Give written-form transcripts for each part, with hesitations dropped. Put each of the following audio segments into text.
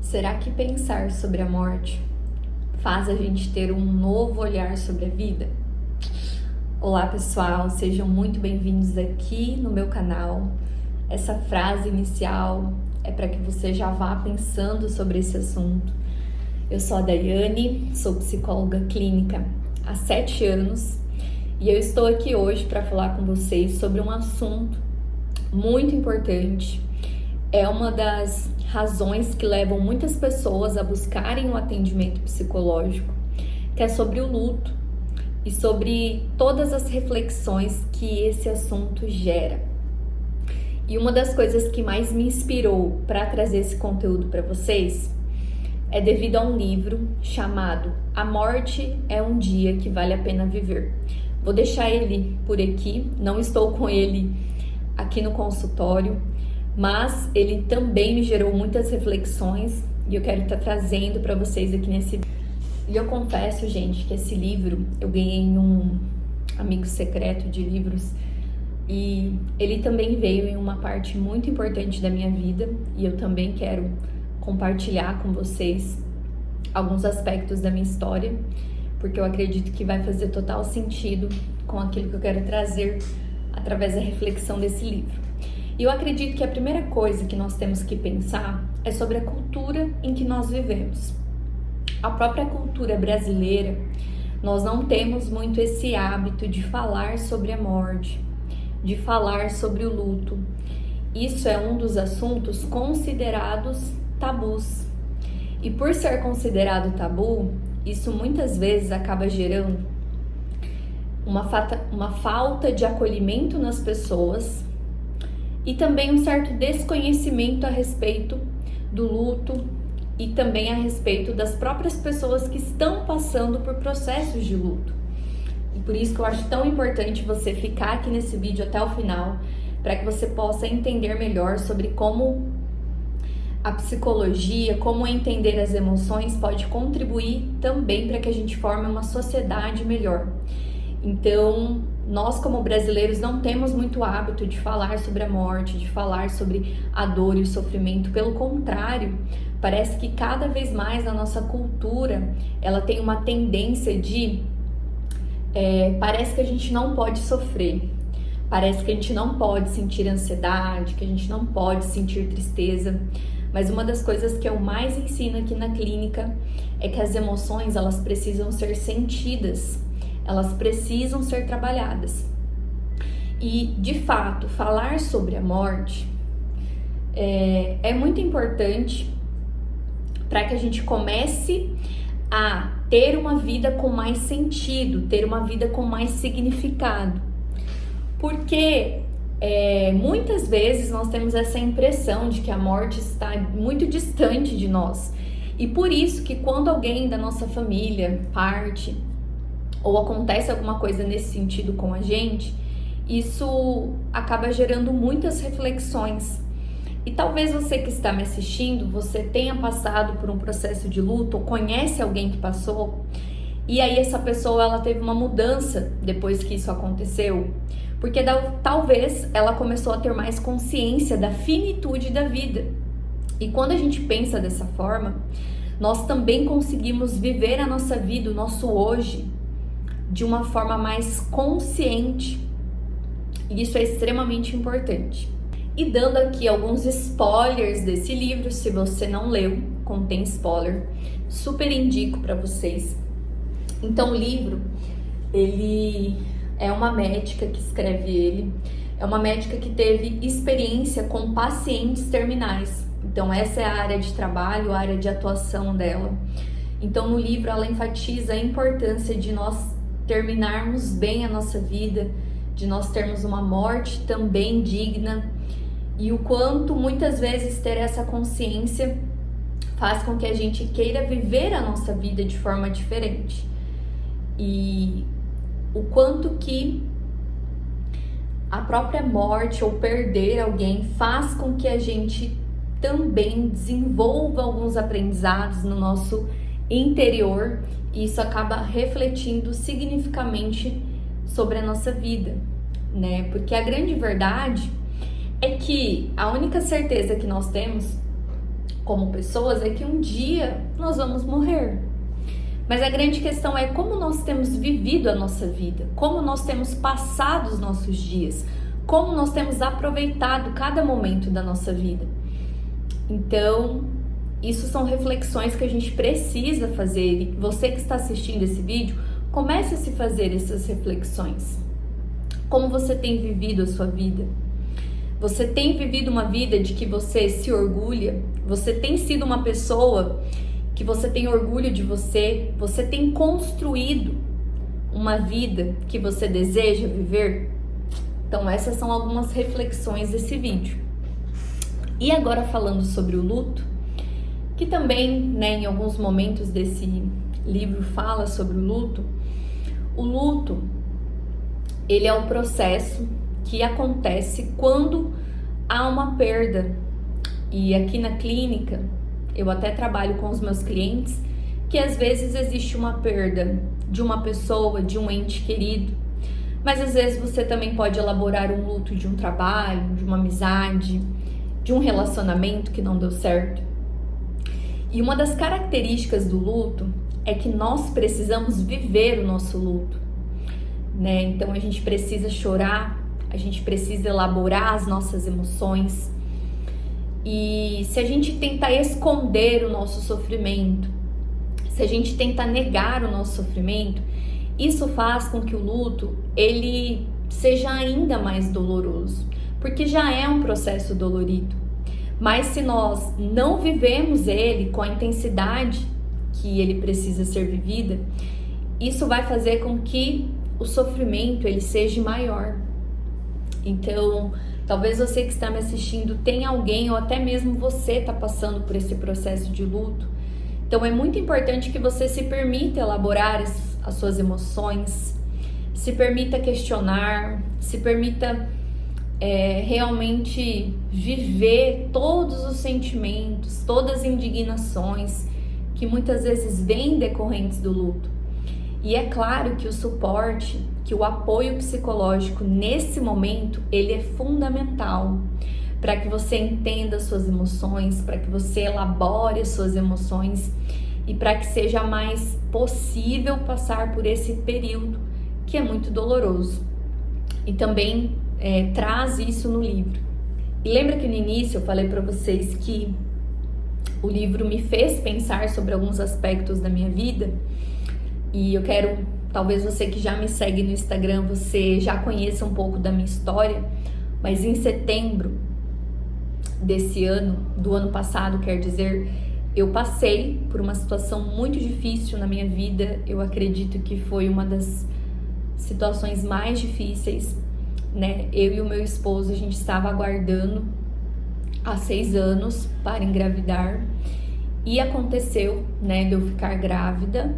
Será que pensar sobre a morte faz a gente ter um novo olhar sobre a vida? Olá pessoal, sejam muito bem-vindos aqui no meu canal. Essa frase inicial é para que você já vá pensando sobre esse assunto. Eu sou a Daiane, sou psicóloga clínica há 7 anos e eu estou aqui hoje para falar com vocês sobre um assunto muito importante. É uma das razões que levam muitas pessoas a buscarem um atendimento psicológico, que é sobre o luto e sobre todas as reflexões que esse assunto gera. E uma das coisas que mais me inspirou para trazer esse conteúdo para vocês é devido a um livro chamado A Morte é um Dia que Vale a Pena Viver. Vou deixar ele por aqui, não estou com ele aqui no consultório, mas ele também me gerou muitas reflexões e eu quero estar trazendo para vocês aqui nesse vídeo. E eu confesso, gente, que esse livro eu ganhei em um amigo secreto de livros e ele também veio em uma parte muito importante da minha vida e eu também quero compartilhar com vocês alguns aspectos da minha história, porque eu acredito que vai fazer total sentido com aquilo que eu quero trazer através da reflexão desse livro. E eu acredito que a primeira coisa que nós temos que pensar é sobre a cultura em que nós vivemos. A própria cultura brasileira, nós não temos muito esse hábito de falar sobre a morte, de falar sobre o luto. Isso é um dos assuntos considerados tabus. E por ser considerado tabu, isso muitas vezes acaba gerando uma falta de acolhimento nas pessoas e também um certo desconhecimento a respeito do luto e também a respeito das próprias pessoas que estão passando por processos de luto. E por isso que eu acho tão importante você ficar aqui nesse vídeo até o final, para que você possa entender melhor sobre como a psicologia, como entender as emoções pode contribuir também para que a gente forme uma sociedade melhor. Então, nós como brasileiros não temos muito hábito de falar sobre a morte, de falar sobre a dor e o sofrimento. Pelo contrário, parece que cada vez mais a nossa cultura, ela tem uma tendência de... parece que a gente não pode sofrer. Parece que a gente não pode sentir ansiedade, que a gente não pode sentir tristeza. Mas uma das coisas que eu mais ensino aqui na clínica é que as emoções, elas precisam ser sentidas. Elas precisam ser trabalhadas. E, de fato, falar sobre a morte é muito importante para que a gente comece a ter uma vida com mais sentido, ter uma vida com mais significado. Porque muitas vezes nós temos essa impressão de que a morte está muito distante de nós. E por isso que quando alguém da nossa família parte ou acontece alguma coisa nesse sentido com a gente, isso acaba gerando muitas reflexões. E talvez você que está me assistindo, você tenha passado por um processo de luto, ou conhece alguém que passou, e aí essa pessoa ela teve uma mudança depois que isso aconteceu, porque talvez ela começou a ter mais consciência da finitude da vida. E quando a gente pensa dessa forma, nós também conseguimos viver a nossa vida, o nosso hoje, de uma forma mais consciente, e isso é extremamente importante. E dando aqui alguns spoilers desse livro, se você não leu, contém spoiler, super indico para vocês. Então o livro, ele é uma médica que escreve ele, é uma médica que teve experiência com pacientes terminais, então essa é a área de trabalho, a área de atuação dela. Então no livro ela enfatiza a importância de nós terminarmos bem a nossa vida, de nós termos uma morte também digna, e o quanto muitas vezes ter essa consciência faz com que a gente queira viver a nossa vida de forma diferente, e o quanto que a própria morte ou perder alguém faz com que a gente também desenvolva alguns aprendizados no nosso interior, e isso acaba refletindo significativamente sobre a nossa vida, né? Porque a grande verdade é que a única certeza que nós temos como pessoas é que um dia nós vamos morrer. Mas a grande questão é como nós temos vivido a nossa vida, como nós temos passado os nossos dias, como nós temos aproveitado cada momento da nossa vida. Então, isso são reflexões que a gente precisa fazer. E você que está assistindo esse vídeo, comece a se fazer essas reflexões. Como você tem vivido a sua vida? Você tem vivido uma vida de que você se orgulha? Você tem sido uma pessoa que você tem orgulho de você? Você tem construído uma vida que você deseja viver? Então essas são algumas reflexões desse vídeo. E agora falando sobre o luto, que também, né, em alguns momentos desse livro fala sobre o luto. O luto, ele é um processo que acontece quando há uma perda. E aqui na clínica, eu até trabalho com os meus clientes, que às vezes existe uma perda de uma pessoa, de um ente querido, mas às vezes você também pode elaborar um luto de um trabalho, de uma amizade, de um relacionamento que não deu certo. E uma das características do luto é que nós precisamos viver o nosso luto, né? Então a gente precisa chorar, a gente precisa elaborar as nossas emoções. E se a gente tentar esconder o nosso sofrimento, se a gente tentar negar o nosso sofrimento, isso faz com que o luto ele seja ainda mais doloroso, porque já é um processo dolorido. Mas se nós não vivemos ele com a intensidade que ele precisa ser vivida, isso vai fazer com que o sofrimento ele seja maior. Então, talvez você que está me assistindo tenha alguém ou até mesmo você está passando por esse processo de luto. Então é muito importante que você se permita elaborar as suas emoções, se permita questionar, se permita realmente viver todos os sentimentos, todas as indignações que muitas vezes vêm decorrentes do luto. E é claro que o suporte, que o apoio psicológico nesse momento, ele é fundamental para que você entenda as suas emoções, para que você elabore as suas emoções e para que seja mais possível passar por esse período que é muito doloroso. E também traz isso no livro. E lembra que no início eu falei para vocês que o livro me fez pensar sobre alguns aspectos da minha vida? E eu quero, talvez você que já me segue no Instagram, você já conheça um pouco da minha história, mas em setembro desse ano, do ano passado, quer dizer, eu passei por uma situação muito difícil na minha vida. Eu acredito que foi uma das situações mais difíceis, né? Eu e o meu esposo, a gente estava aguardando há 6 anos para engravidar e aconteceu, né, de eu ficar grávida.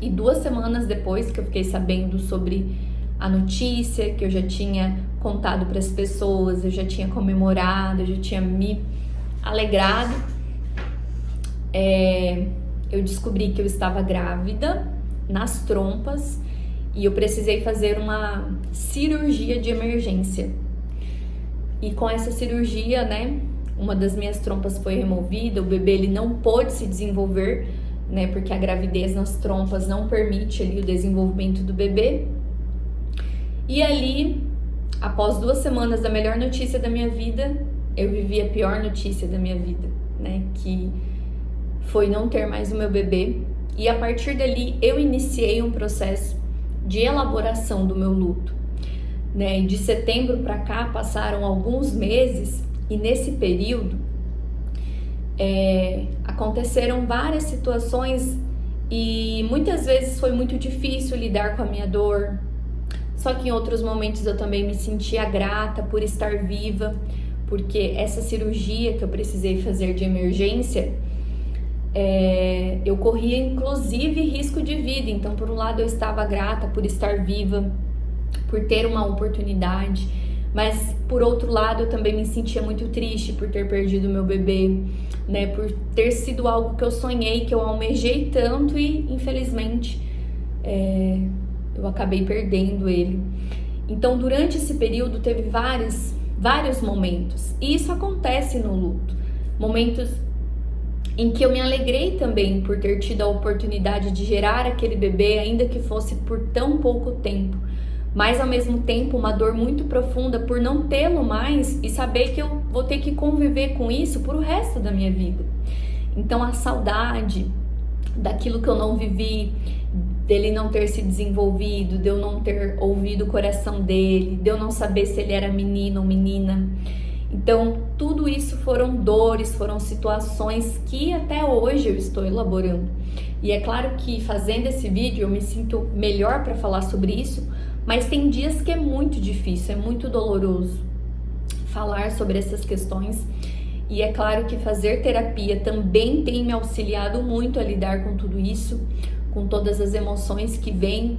E 2 semanas depois que eu fiquei sabendo sobre a notícia, que eu já tinha contado para as pessoas, eu já tinha comemorado, eu já tinha me alegrado, eu descobri que eu estava grávida nas trompas e eu precisei fazer uma cirurgia de emergência. E com essa cirurgia, né, uma das minhas trompas foi removida, o bebê ele não pôde se desenvolver, né, porque a gravidez nas trompas não permite ali o desenvolvimento do bebê. E ali, após 2 semanas da melhor notícia da minha vida, eu vivi a pior notícia da minha vida, né, que foi não ter mais o meu bebê. E a partir dali, eu iniciei um processo de elaboração do meu luto, né, e de setembro para cá passaram alguns meses e nesse período aconteceram várias situações e muitas vezes foi muito difícil lidar com a minha dor. Só que em outros momentos eu também me sentia grata por estar viva, porque essa cirurgia que eu precisei fazer de emergência, eu corria inclusive risco de vida. Então, por um lado, eu estava grata por estar viva, por ter uma oportunidade, mas por outro lado, eu também me sentia muito triste por ter perdido meu bebê, né? Por ter sido algo que eu sonhei, que eu almejei tanto e infelizmente eu acabei perdendo ele. Então, durante esse período teve vários momentos. E isso acontece no luto, momentos em que eu me alegrei também por ter tido a oportunidade de gerar aquele bebê, ainda que fosse por tão pouco tempo, mas ao mesmo tempo uma dor muito profunda por não tê-lo mais e saber que eu vou ter que conviver com isso por o resto da minha vida. Então a saudade daquilo que eu não vivi, dele não ter se desenvolvido, de eu não ter ouvido o coração dele, de eu não saber se ele era menino ou menina. Então, tudo isso foram dores, foram situações que até hoje eu estou elaborando. E é claro que fazendo esse vídeo eu me sinto melhor para falar sobre isso, mas tem dias que é muito difícil, é muito doloroso falar sobre essas questões. E é claro que fazer terapia também tem me auxiliado muito a lidar com tudo isso, com todas as emoções que vêm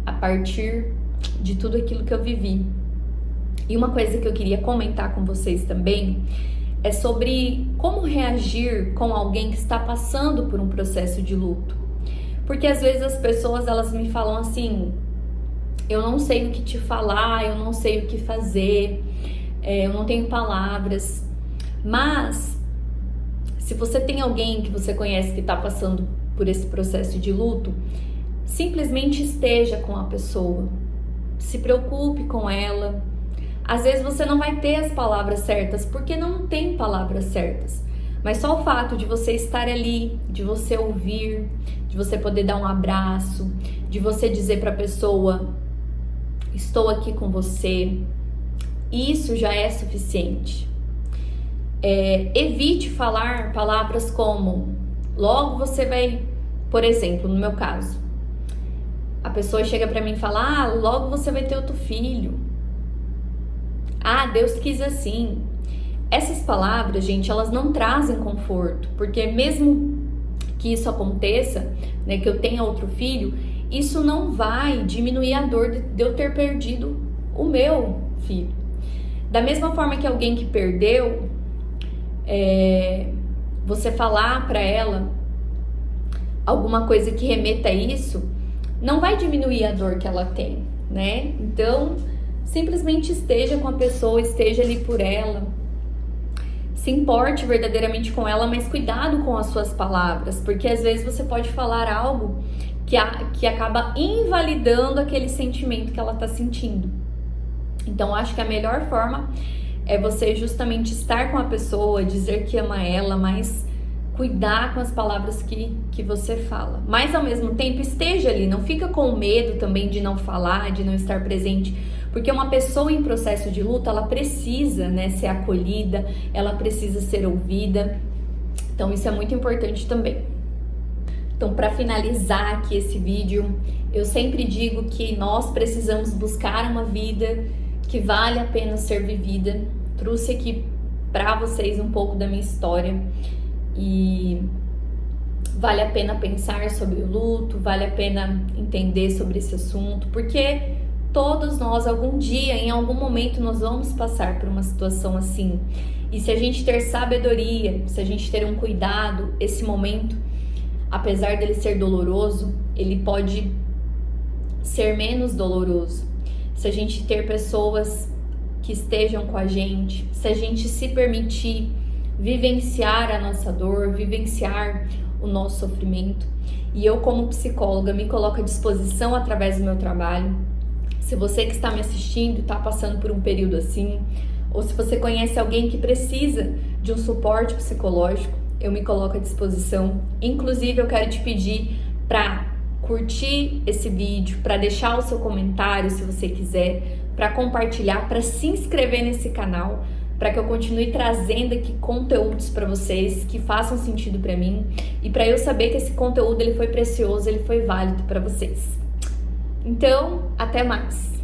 a partir de tudo aquilo que eu vivi. E uma coisa que eu queria comentar com vocês também é sobre como reagir com alguém que está passando por um processo de luto. Porque às vezes as pessoas, elas me falam assim: eu não sei o que te falar, eu não sei o que fazer, eu não tenho palavras. Mas se você tem alguém que você conhece que está passando por esse processo de luto, simplesmente esteja com a pessoa, se preocupe com ela. Às vezes você não vai ter as palavras certas, porque não tem palavras certas. Mas só o fato de você estar ali, de você ouvir, de você poder dar um abraço, de você dizer para a pessoa: estou aqui com você, isso já é suficiente. Evite falar palavras como: logo você vai, por exemplo, no meu caso, a pessoa chega para mim e fala: logo você vai ter outro filho. Deus quis assim. Essas palavras, gente, elas não trazem conforto, porque mesmo que isso aconteça, né, que eu tenha outro filho, isso não vai diminuir a dor de eu ter perdido o meu filho. Da mesma forma que alguém que perdeu, você falar para ela alguma coisa que remeta a isso, não vai diminuir a dor que ela tem, né? Então, simplesmente esteja com a pessoa, esteja ali por ela, se importe verdadeiramente com ela, mas cuidado com as suas palavras, porque às vezes você pode falar algo que acaba invalidando aquele sentimento que ela está sentindo. Então, acho que a melhor forma é você justamente estar com a pessoa, dizer que ama ela, mas cuidar com as palavras que você fala. Mas ao mesmo tempo, esteja ali, não fica com medo também de não falar, de não estar presente, porque uma pessoa em processo de luto, ela precisa, né, ser acolhida, ela precisa ser ouvida. Então isso é muito importante também. Então, para finalizar aqui esse vídeo, eu sempre digo que nós precisamos buscar uma vida que vale a pena ser vivida. Trouxe aqui para vocês um pouco da minha história e vale a pena pensar sobre o luto, vale a pena entender sobre esse assunto, porque todos nós, algum dia, em algum momento, nós vamos passar por uma situação assim. E se a gente ter sabedoria, se a gente ter um cuidado, esse momento, apesar dele ser doloroso, ele pode ser menos doloroso. Se a gente ter pessoas que estejam com a gente, se a gente se permitir vivenciar a nossa dor, vivenciar o nosso sofrimento. E eu, como psicóloga, me coloco à disposição através do meu trabalho. Se você que está me assistindo está passando por um período assim, ou se você conhece alguém que precisa de um suporte psicológico, eu me coloco à disposição. Inclusive, eu quero te pedir para curtir esse vídeo, para deixar o seu comentário se você quiser, para compartilhar, para se inscrever nesse canal, para que eu continue trazendo aqui conteúdos para vocês que façam sentido para mim e para eu saber que esse conteúdo ele foi precioso, ele foi válido para vocês. Então, até mais!